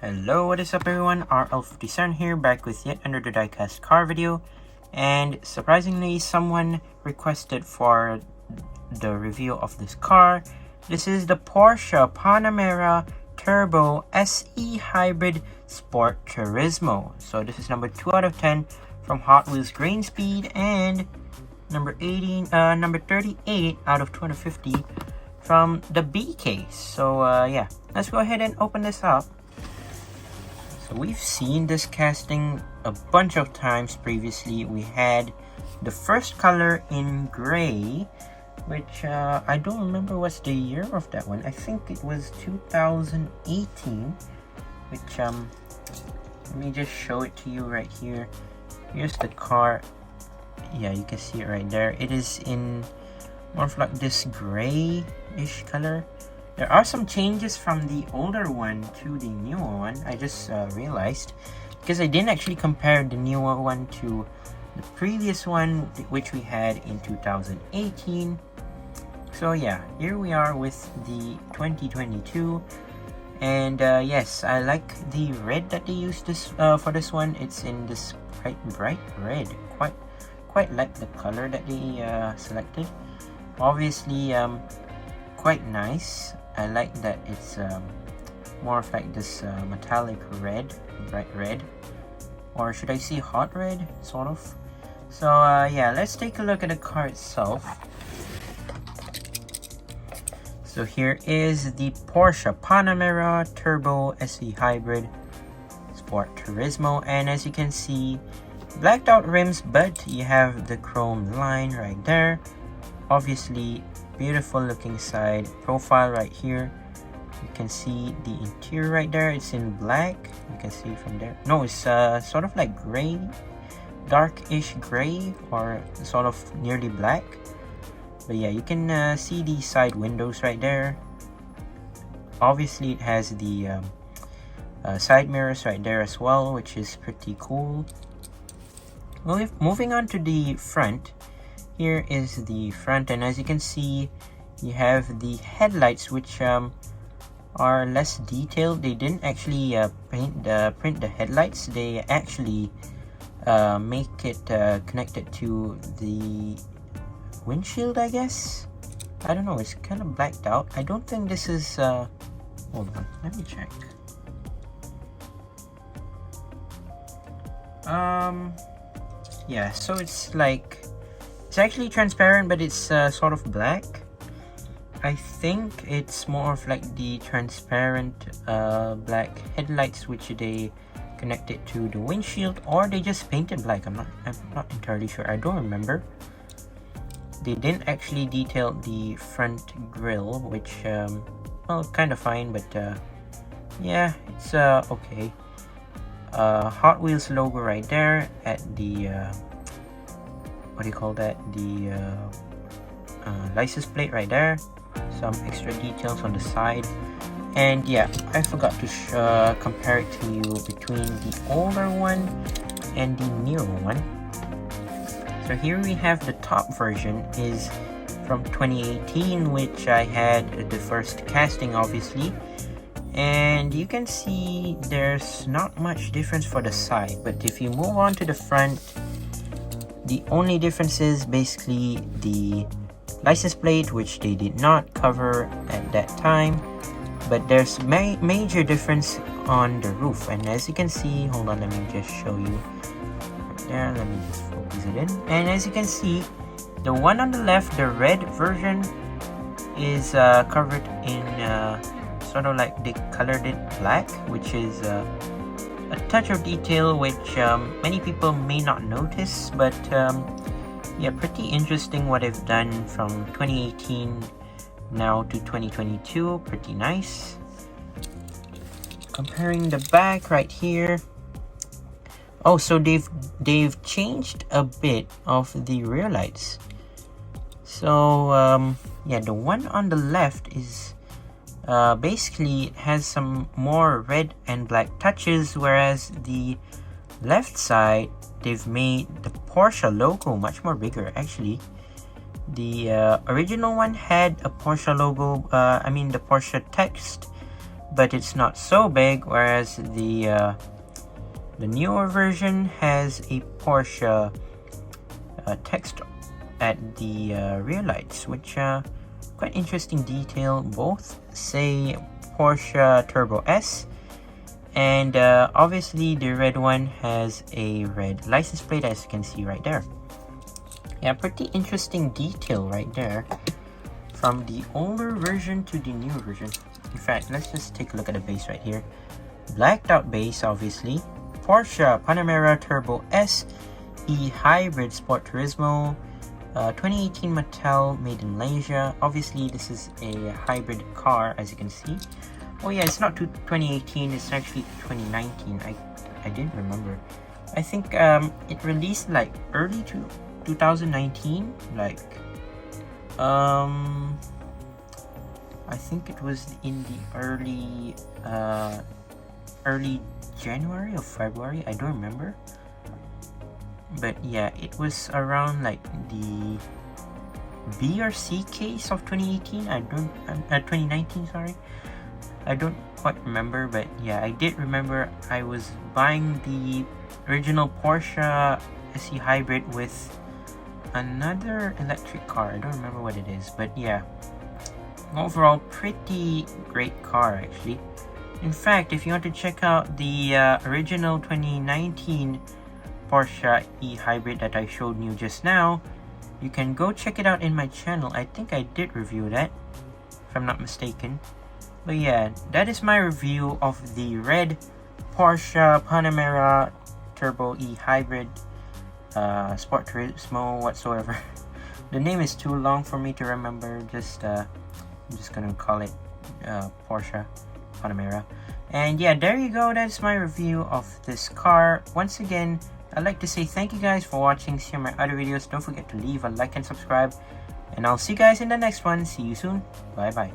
Hello, what is up everyone, RL57 here, back with yet another diecast car video. And surprisingly, someone requested for the review of this car. This is the Porsche Panamera Turbo SE Hybrid Sport Turismo. So this is number 2 out of 10 from Hot Wheels Grain Speed, and number 38 out of 250 from the B case. So yeah, let's go ahead and open this up. So we've seen this casting a bunch of times previously. We had the first color in gray, which I don't remember what's the year of that one. I think it was 2018, which let me just show it to you right here. Here's the car. Yeah, you can see it right there. It is in more of like this gray-ish color. There are some changes from the older one to the newer one. I just realized, because I didn't actually compare the newer one to the previous one, which we had in 2018. So yeah, here we are with the 2022, and yes, I like the red that they used this for this one. It's in this bright red, quite like the color that they selected. Obviously, quite nice. I like that it's more of like this metallic red, bright red, or should I say hot red, sort of. So yeah, let's take a look at the car itself. So here is the Porsche Panamera Turbo SE Hybrid Sport Turismo, and as you can see, blacked out rims, but you have the chrome line right there. Obviously, beautiful looking side profile right here. You can see the interior right there. It's in black. You can see from there. No, it's sort of like gray, darkish gray, or sort of nearly black. But yeah, you can see the side windows right there. Obviously, it has the side mirrors right there as well, which is pretty cool. Well, moving on to the front. Here is the front, and as you can see, you have the headlights, which are less detailed. They didn't actually print the headlights. They actually make it connected to the windshield, I guess. I don't know, it's kind of blacked out. I don't think this is hold on, let me check. Yeah, so it's like, it's actually transparent, but it's sort of black. I think it's more of like the transparent black headlights, which they connected to the windshield, or they just painted black. I'm not entirely sure. I don't remember. They didn't actually detail the front grille, which well, kind of fine, but yeah, it's okay. Hot Wheels logo right there at the what do you call that, the license plate right there. Some extra details on the side, and yeah, I forgot to compare it to you between the older one and the newer one. So here we have the top version is from 2018, which I had the first casting, obviously, and you can see there's not much difference for the side. But if you move on to the front, the only difference is basically the license plate, which they did not cover at that time, but there's major difference on the roof. And as you can see, hold on, let me just show you right there. Let me just focus it in, and as you can see, the one on the left, the red version, is covered in sort of like they colored it black, which is a touch of detail which many people may not notice, but yeah, pretty interesting what they've done from 2018 now to 2022. Pretty nice. Comparing the back right here. Oh, so they've changed a bit of the rear lights. So yeah, the one on the left is basically it has some more red and black touches, whereas the left side, they've made the Porsche logo much more bigger. Actually, the original one had a Porsche logo, I mean the Porsche text but it's not so big, whereas the newer version has a Porsche text at the rear lights, which quite interesting detail. Both say Porsche Turbo S, and obviously the red one has a red license plate, as you can see right there. Yeah, pretty interesting detail right there from the older version to the newer version. In fact, let's just take a look at the base right here. Blacked out base, obviously. Porsche Panamera Turbo S E-Hybrid Sport Turismo, 2018 Mattel, made in Malaysia. Obviously, this is a hybrid car, as you can see. Oh yeah, it's not 2018, it's actually 2019. I didn't remember. I think it released like early 2019, like I think it was in the early January or February, I don't remember. But yeah, it was around like the B or C case of 2018. 2019, sorry. I don't quite remember, but yeah, I did remember I was buying the original Porsche SE Hybrid with another electric car. I don't remember what it is, but yeah, overall pretty great car actually. In fact, if you want to check out the original 2019 Porsche E-Hybrid that I showed you just now, you can go check it out in my channel. I think I did review that, if I'm not mistaken. But yeah, that is my review of the red Porsche Panamera Turbo E-Hybrid Sport Turismo whatsoever. The name is too long for me to remember. I'm just gonna call it Porsche Panamera. And yeah, there you go. That's my review of this car. Once again, I'd like to say thank you guys for watching. See my other videos. Don't forget to leave a like and subscribe. And I'll see you guys in the next one. See you soon. Bye bye.